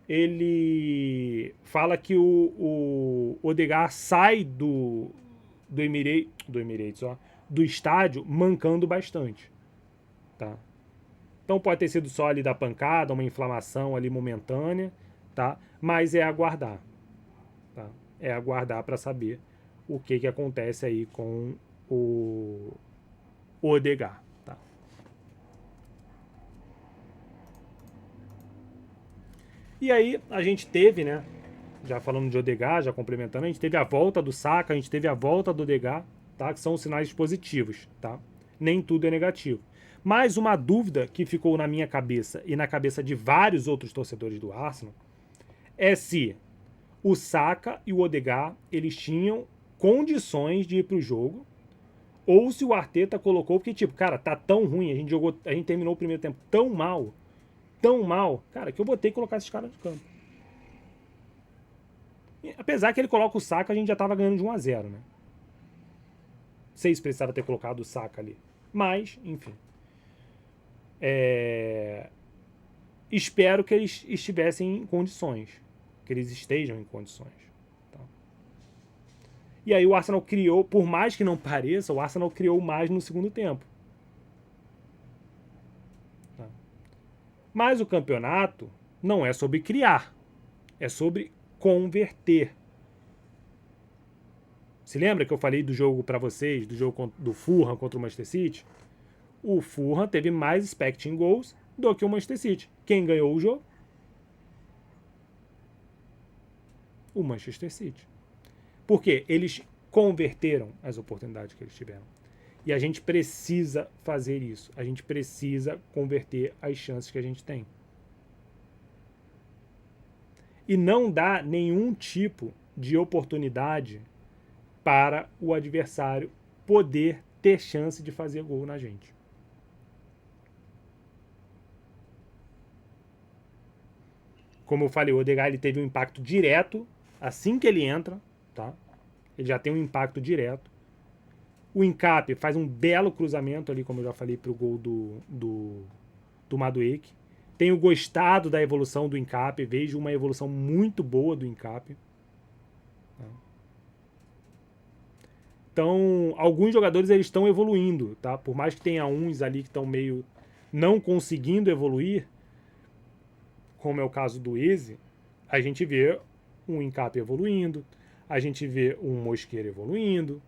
A: Ele fala que o Odegaard sai do Emirates, ó, do estádio mancando bastante, tá? Então pode ter sido só ali da pancada, uma inflamação ali momentânea, tá? Mas é aguardar, tá? É aguardar para saber o que acontece aí com o Odegaard, tá? E aí a gente teve, né? Já falando de Odegaard, já complementando, a gente teve a volta do Saka, a gente teve a volta do Odegaard, tá? Que são sinais positivos, tá? Nem tudo é negativo. Mas uma dúvida que ficou na minha cabeça e na cabeça de vários outros torcedores do Arsenal é se o Saka e o Odegaard eles tinham condições de ir pro jogo ou se o Arteta colocou porque tipo, cara, tá tão ruim, a gente terminou o primeiro tempo tão mal, cara, que eu botei que colocar esses caras de campo. Apesar que ele coloca o Saka, a gente já tava ganhando de 1-0, né? Não sei se precisava ter colocado o Saka ali. Mas, enfim. Espero que eles estivessem em condições. Que eles estejam em condições. Tá? E aí o Arsenal criou, por mais que não pareça, o Arsenal criou mais no segundo tempo. Tá? Mas o campeonato não é sobre criar. É sobre converter. Se lembra que eu falei do jogo para vocês, do jogo do Fulham contra o Manchester City? O Fulham teve mais expecting goals do que o Manchester City. Quem ganhou o jogo? O Manchester City. Porque eles converteram as oportunidades que eles tiveram. E a gente precisa fazer isso. A gente precisa converter as chances que a gente tem. E não dá nenhum tipo de oportunidade para o adversário poder ter chance de fazer gol na gente. Como eu falei, o Odegaard ele teve um impacto direto assim que ele entra, tá? Ele já tem um impacto direto. O Nkap faz um belo cruzamento ali, como eu já falei, para o gol do Madueke. Tenho gostado da evolução do Nkap, vejo uma evolução muito boa do Nkap. Então, alguns jogadores eles estão evoluindo, tá? Por mais que tenha uns ali que estão meio não conseguindo evoluir, como é o caso do Eze, a gente vê um Nkap evoluindo, a gente vê um Mosquera evoluindo.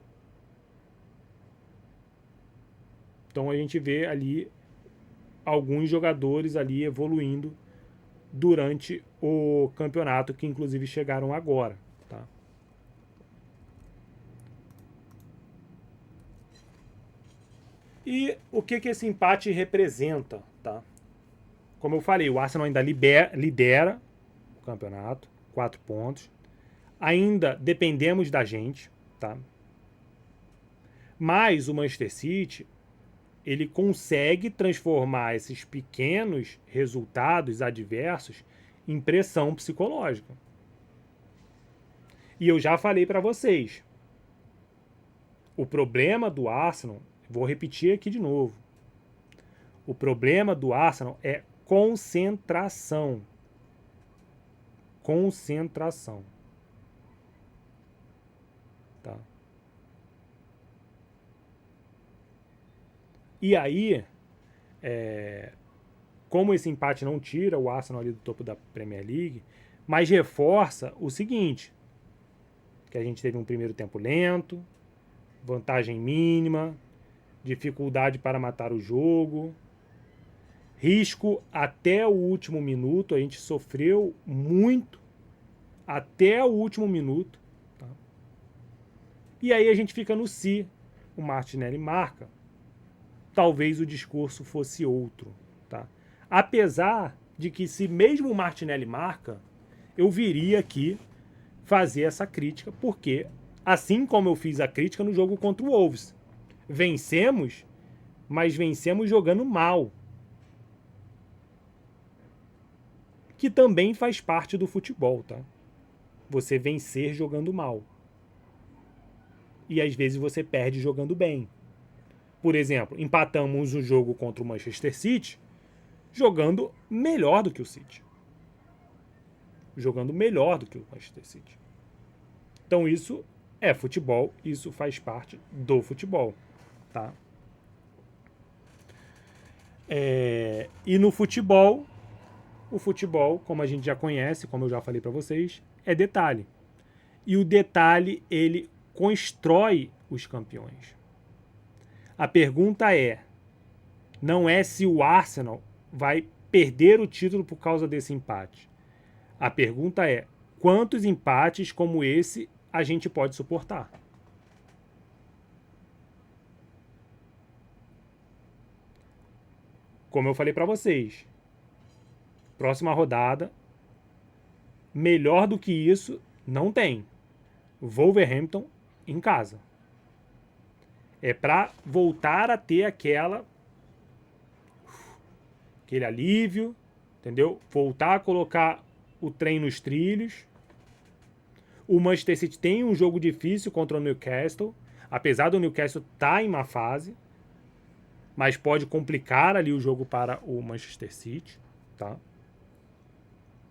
A: Então a gente vê ali alguns jogadores ali evoluindo durante o campeonato, que inclusive chegaram agora, tá? E o que esse empate representa, tá? Como eu falei, o Arsenal ainda lidera o campeonato, 4 pontos. Ainda dependemos da gente, tá? Mas o Manchester City, ele consegue transformar esses pequenos resultados adversos em pressão psicológica. E eu já falei para vocês, o problema do Arsenal, vou repetir aqui de novo, o problema do Arsenal é concentração. Concentração. Tá? E aí, como esse empate não tira o Arsenal ali do topo da Premier League, mas reforça o seguinte, que a gente teve um primeiro tempo lento, vantagem mínima, dificuldade para matar o jogo, risco até o último minuto, a gente sofreu muito até o último minuto. Tá? E aí a gente fica no si, o Martinelli marca, talvez o discurso fosse outro. Tá? Apesar de que se mesmo o Martinelli marca, eu viria aqui fazer essa crítica, porque assim como eu fiz a crítica no jogo contra o Wolves, vencemos, mas vencemos jogando mal. Que também faz parte do futebol, tá? Você vencer jogando mal. E às vezes você perde jogando bem. Por exemplo, empatamos o jogo contra o Manchester City jogando melhor do que o City. Jogando melhor do que o Manchester City. Então isso é futebol, isso faz parte do futebol, tá? E no futebol, o futebol, como a gente já conhece, como eu já falei para vocês, é detalhe. E o detalhe, ele constrói os campeões. A pergunta não é se o Arsenal vai perder o título por causa desse empate. A pergunta é, quantos empates como esse a gente pode suportar? Como eu falei para vocês, próxima rodada, melhor do que isso, não tem. Wolverhampton em casa. É para voltar a ter aquele alívio, entendeu? Voltar a colocar o trem nos trilhos. O Manchester City tem um jogo difícil contra o Newcastle, apesar do Newcastle estar em má fase, mas pode complicar ali o jogo para o Manchester City, tá?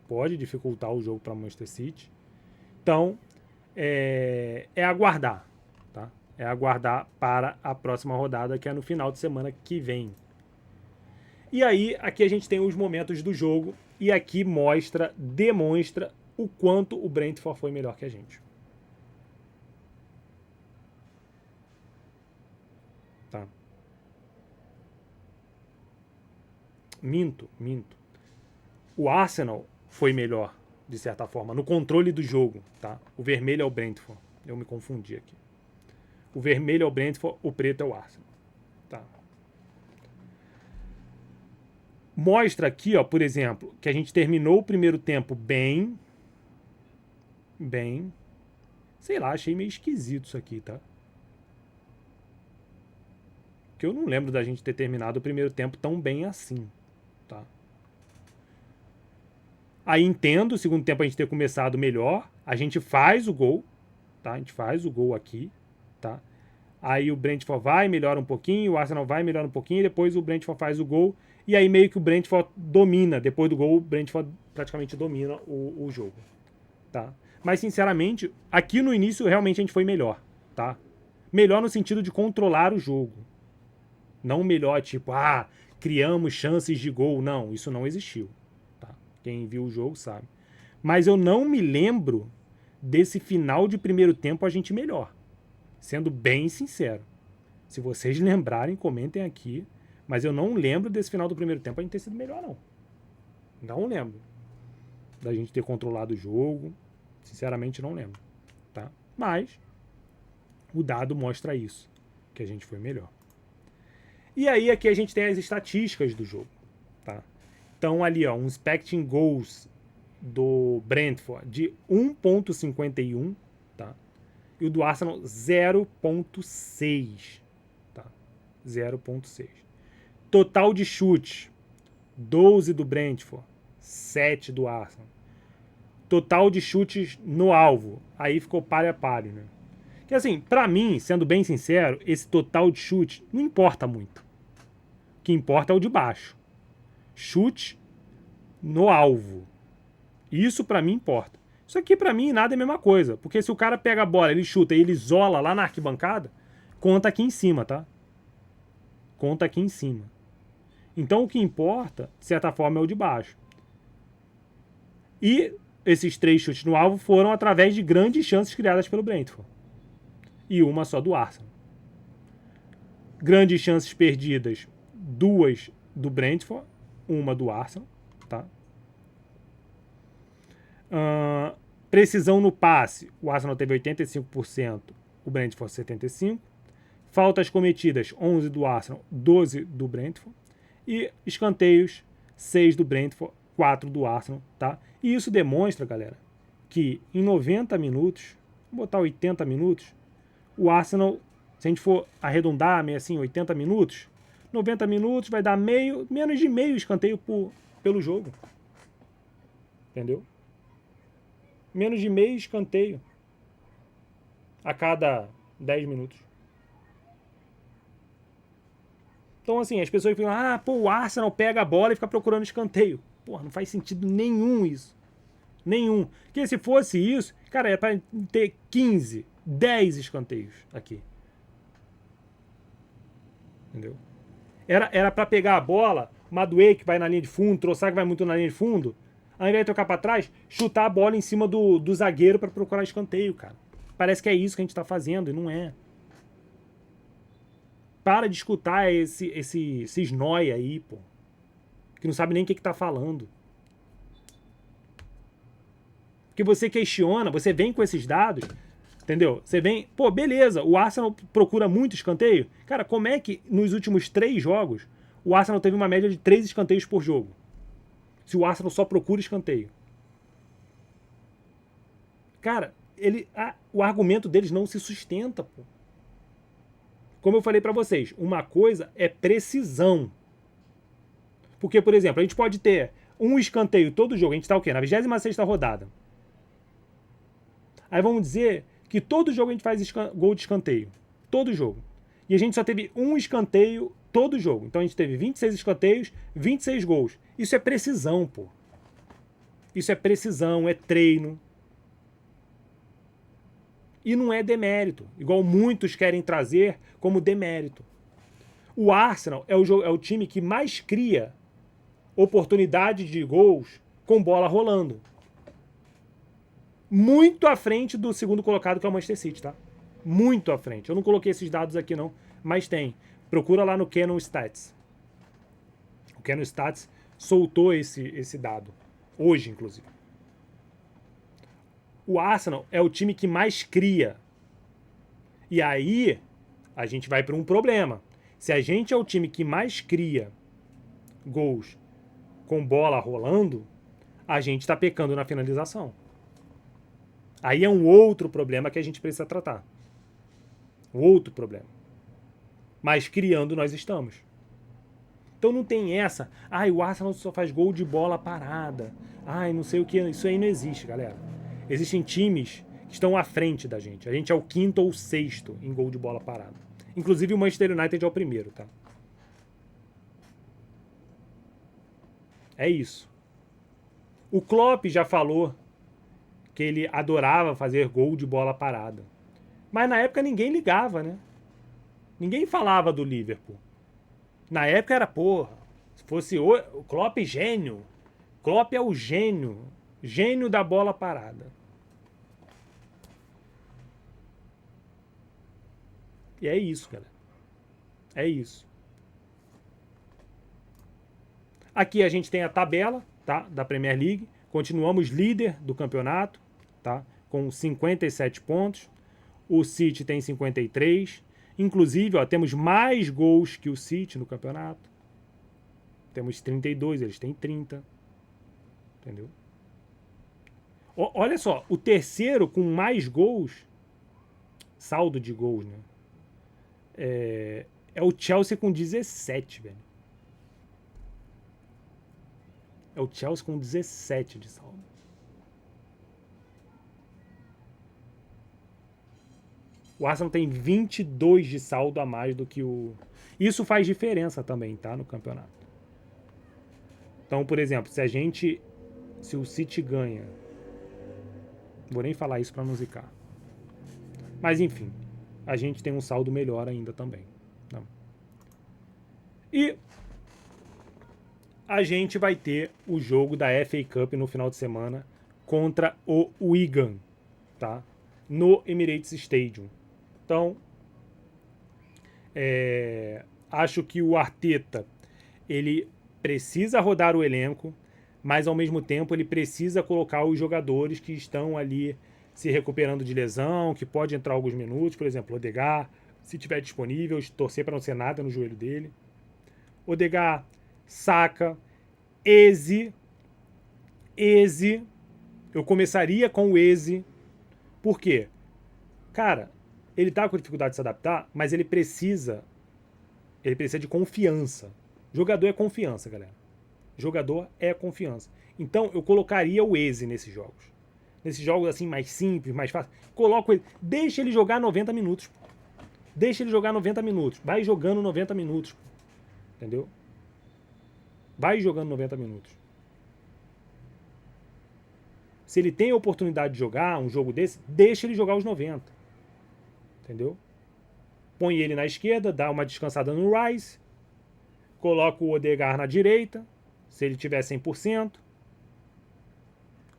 A: Pode dificultar o jogo para o Manchester City. Então, é aguardar, tá? É aguardar para a próxima rodada, que é no final de semana que vem. E aí, aqui a gente tem os momentos do jogo, e aqui demonstra o quanto o Brentford foi melhor que a gente. Tá? Minto. O Arsenal foi melhor, de certa forma, no controle do jogo, tá? O vermelho é o Brentford. Eu me confundi aqui. O vermelho é o Brentford, o preto é o Arsenal. Tá? Mostra aqui, ó, por exemplo, que a gente terminou o primeiro tempo bem. Sei lá, achei meio esquisito isso aqui, tá? Porque eu não lembro da gente ter terminado o primeiro tempo tão bem assim, tá? Aí entendo o segundo tempo a gente ter começado melhor. A gente faz o gol, tá? A gente faz o gol aqui, tá? Aí o Brentford vai, melhora um pouquinho, o Arsenal vai, melhora um pouquinho, e depois o Brentford faz o gol. E aí meio que o Brentford domina. Depois do gol, o Brentford praticamente domina o jogo, tá? Mas, sinceramente, aqui no início realmente a gente foi melhor, tá? Melhor no sentido de controlar o jogo. Não melhor, tipo, criamos chances de gol. Não, isso não existiu. Tá? Quem viu o jogo sabe. Mas eu não me lembro desse final de primeiro tempo a gente melhor. Sendo bem sincero. Se vocês lembrarem, comentem aqui. Mas eu não lembro desse final do primeiro tempo a gente ter sido melhor, não. Não lembro. da gente ter controlado o jogo. Sinceramente, não lembro. Tá? Mas o dado mostra isso, que a gente foi melhor. E aí aqui a gente tem as estatísticas do jogo. Tá? Então ali, ó, um expecting goals do Brentford de 1.51, tá? E o do Arsenal 0.6, tá? 0.6. Total de chutes 12 do Brentford, 7 do Arsenal. Total de chutes no alvo, aí ficou páreo a páreo, né? Que assim, pra mim, sendo bem sincero, esse total de chute não importa muito. O que importa é o de baixo. Chute no alvo. Isso pra mim importa. Isso aqui pra mim nada é a mesma coisa. Porque se o cara pega a bola, ele chuta e ele isola lá na arquibancada, conta aqui em cima, tá? Conta aqui em cima. Então o que importa, de certa forma, é o de baixo. E esses 3 chutes no alvo foram através de grandes chances criadas pelo Brentford. E uma só do Arsenal. Grandes chances perdidas, 2 do Brentford, uma do Arsenal, tá? Precisão no passe, o Arsenal teve 85%, o Brentford 75%. Faltas cometidas, 11 do Arsenal, 12 do Brentford. E escanteios, 6 do Brentford, 4 do Arsenal, tá? E isso demonstra, galera, que em 90 minutos, vou botar 80 minutos, o Arsenal, se a gente for arredondar meio assim, 80 minutos, 90 minutos vai dar menos de meio escanteio pelo jogo. Entendeu? Menos de meio escanteio a cada 10 minutos. Então, assim, as pessoas ficam, o Arsenal pega a bola e fica procurando escanteio. Porra, não faz sentido nenhum isso. Nenhum. Porque se fosse isso, cara, é pra ter 15, 10 escanteios aqui. Entendeu? Era pra pegar a bola, Madueke que vai na linha de fundo, Trossard que vai muito na linha de fundo, ao invés de tocar pra trás, chutar a bola em cima do zagueiro pra procurar escanteio, cara. Parece que é isso que a gente tá fazendo, e não é. Para de escutar esses nóia aí, pô. Que não sabe nem o que tá falando. Porque você questiona, você vem com esses dados, entendeu? Você vem, pô, beleza, o Arsenal procura muito escanteio. Cara, como é que nos últimos 3 jogos o Arsenal teve uma média de 3 escanteios por jogo? Se o Arsenal só procura escanteio. Cara, o argumento deles não se sustenta, pô. Como eu falei pra vocês, uma coisa é precisão. Porque, por exemplo, a gente pode ter um escanteio todo jogo. A gente tá o quê? Na 26ª rodada. Aí vamos dizer que todo jogo a gente faz gol de escanteio. Todo jogo. E a gente só teve um escanteio todo jogo. Então a gente teve 26 escanteios, 26 gols. Isso é precisão, pô. Isso é precisão, é treino. E não é demérito. Igual muitos querem trazer como demérito. O Arsenal é o time que mais cria oportunidade de gols com bola rolando. Muito à frente do segundo colocado, que é o Manchester City, tá? Muito à frente. Eu não coloquei esses dados aqui, não, mas tem. Procura lá no Canon Stats. O Canon Stats soltou esse dado. Hoje, inclusive. O Arsenal é o time que mais cria. E aí, a gente vai para um problema. Se a gente é o time que mais cria gols com bola rolando, a gente está pecando na finalização. Aí é um outro problema que a gente precisa tratar. Outro problema. Mas criando nós estamos. Então não tem essa. O Arsenal só faz gol de bola parada. Não sei o que. Isso aí não existe, galera. Existem times que estão à frente da gente. A gente é o 5º ou 6º em gol de bola parada. Inclusive o Manchester United é o 1º, tá? É isso. O Klopp já falou que ele adorava fazer gol de bola parada. Mas na época ninguém ligava, né? Ninguém falava do Liverpool. Na época era, porra, se fosse o Klopp gênio. Klopp é o gênio. Gênio da bola parada. E é isso, galera. É isso. Aqui a gente tem a tabela, tá, da Premier League, Continuamos líder do campeonato, tá? Com 57 pontos. O City tem 53. Inclusive, ó, temos mais gols que o City no campeonato. Temos 32, eles têm 30. Entendeu? Olha só, o terceiro com mais gols, saldo de gols, né? É o Chelsea com 17, velho. É o Chelsea com 17 de saldo. O Arsenal tem 22 de saldo a mais do que o... Isso faz diferença também, tá? No campeonato. Então, por exemplo, se o City ganha... Vou nem falar isso pra não zicar. Mas, enfim. A gente tem um saldo melhor ainda também. Tá? E... a gente vai ter o jogo da FA Cup no final de semana contra o Wigan, tá? No Emirates Stadium. Então, acho que o Arteta, ele precisa rodar o elenco, mas ao mesmo tempo ele precisa colocar os jogadores que estão ali se recuperando de lesão, que pode entrar alguns minutos, por exemplo, Odegaard, se tiver disponível, torcer para não ser nada no joelho dele. Odegaard, Saka, Eze. Eu começaria com o Eze. Por quê? Cara, ele tá com dificuldade de se adaptar, mas ele precisa de confiança. Jogador é confiança, galera. Jogador é confiança. Então, eu colocaria o Eze nesses jogos. Nesses jogos assim mais simples, mais fácil. Coloco ele, deixa ele jogar 90 minutos. Deixa ele jogar 90 minutos. Vai jogando 90 minutos. Entendeu? Vai jogando 90 minutos. Se ele tem a oportunidade de jogar um jogo desse, deixa ele jogar os 90. Entendeu? Põe ele na esquerda, dá uma descansada no Rice. Coloca o Odegaard na direita. Se ele tiver 100%.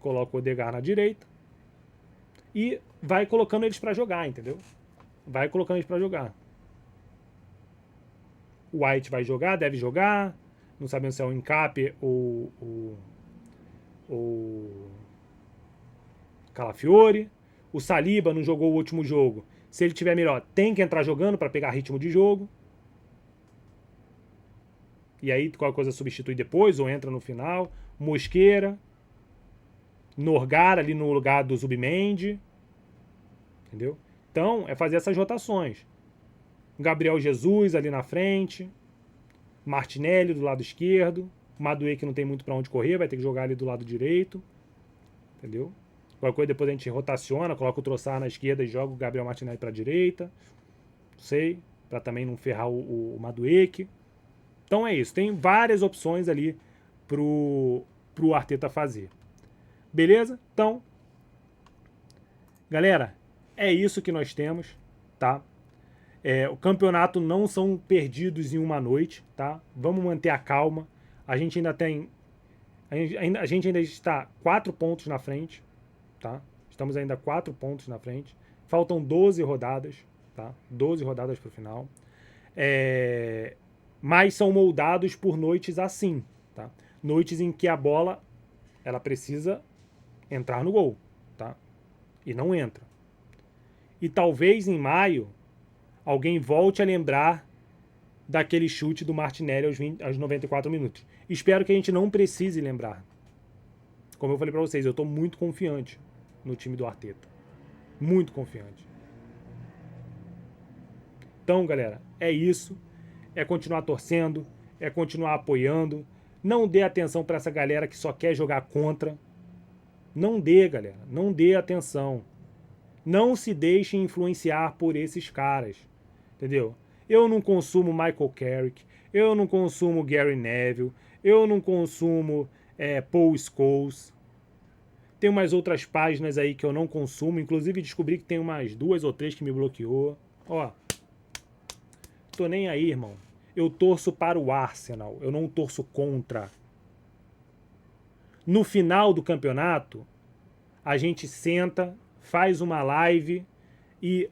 A: Coloca o Odegaard na direita. E vai colocando eles pra jogar, entendeu? Vai colocando eles pra jogar. O White vai jogar, deve jogar. Não sabemos se é o Encape ou o Calafiori. O Saliba não jogou o último jogo. Se ele tiver melhor, tem que entrar jogando para pegar ritmo de jogo. E aí qualquer coisa substitui depois ou entra no final. Mosqueira. Norgar ali no lugar do Zubimendi. Entendeu? Então é fazer essas rotações. Gabriel Jesus ali na frente. Martinelli do lado esquerdo. Madueke que não tem muito para onde correr, vai ter que jogar ali do lado direito. Entendeu? Qualquer coisa depois a gente rotaciona, coloca o Troçar na esquerda e joga o Gabriel Martinelli para a direita. Não sei, para também não ferrar o Madueke. Então é isso, tem várias opções ali pro Arteta fazer. Beleza? Então, galera, é isso que nós temos, tá? O campeonato não são perdidos em uma noite, tá? Vamos manter a calma. A gente ainda tem... A gente ainda está 4 pontos na frente, tá? Estamos ainda 4 pontos na frente. Faltam 12 rodadas, tá? 12 rodadas para o final. Mas são moldados por noites assim, tá? Noites em que a bola, ela precisa entrar no gol, tá? E não entra. E talvez em maio alguém volte a lembrar daquele chute do Martinelli aos 94 minutos. Espero que a gente não precise lembrar. Como eu falei pra vocês, eu tô muito confiante no time do Arteta. Muito confiante. Então, galera, é isso. É continuar torcendo, é continuar apoiando. Não dê atenção pra essa galera que só quer jogar contra. Não dê, galera. Não dê atenção. Não se deixe influenciar por esses caras. Entendeu? Eu não consumo Michael Carrick, eu não consumo Gary Neville, eu não consumo Paul Scholes. Tem umas outras páginas aí que eu não consumo, inclusive descobri que tem umas 2 ou 3 que me bloqueou. Ó, tô nem aí, irmão. Eu torço para o Arsenal, eu não torço contra. No final do campeonato, a gente senta, faz uma live e...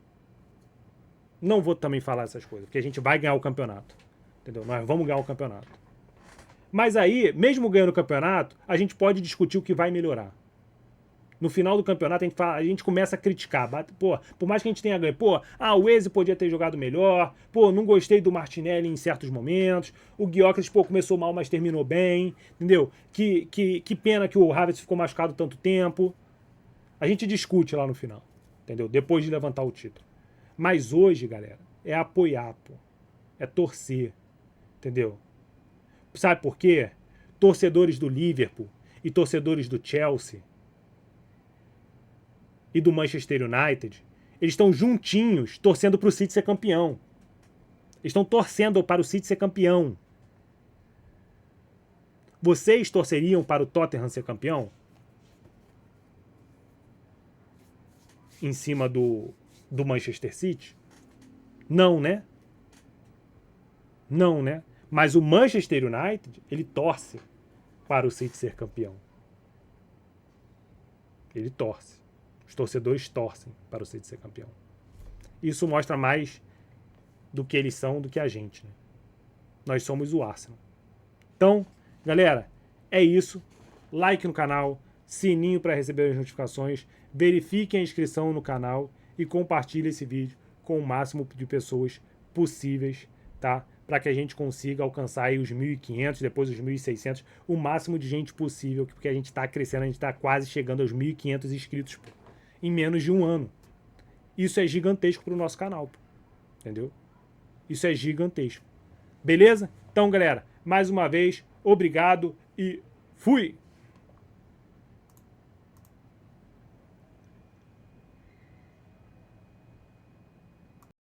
A: Não vou também falar essas coisas, porque a gente vai ganhar o campeonato. Entendeu? Nós vamos ganhar o campeonato. Mas aí, mesmo ganhando o campeonato, a gente pode discutir o que vai melhorar. No final do campeonato, a gente começa a criticar. Pô, por mais que a gente tenha ganho, pô, o Eze podia ter jogado melhor, pô, não gostei do Martinelli em certos momentos, o Gyökeres, pô, começou mal, mas terminou bem, entendeu? Que pena que o Havertz ficou machucado tanto tempo. A gente discute lá no final, entendeu? Depois de levantar o título. Mas hoje, galera, é apoiar, pô. É torcer, entendeu? Sabe por quê? Torcedores do Liverpool e torcedores do Chelsea e do Manchester United, eles estão juntinhos torcendo para o City ser campeão. Eles estão torcendo para o City ser campeão. Vocês torceriam para o Tottenham ser campeão? Em cima do Manchester City? Não, né? Não, né? Mas o Manchester United, ele torce para o City ser campeão. Ele torce. Os torcedores torcem para o City ser campeão. Isso mostra mais do que eles são do que a gente, né? Nós somos o Arsenal. Então, galera, é isso. Like no canal, sininho para receber as notificações, verifiquem a inscrição no canal e compartilhe esse vídeo com o máximo de pessoas possíveis, tá? Para que a gente consiga alcançar aí os 1.500, depois os 1.600, o máximo de gente possível, porque a gente está crescendo, a gente está quase chegando aos 1.500 inscritos, pô, em menos de um ano. Isso é gigantesco para o nosso canal, pô, entendeu? Isso é gigantesco. Beleza? Então, galera, mais uma vez, obrigado e fui!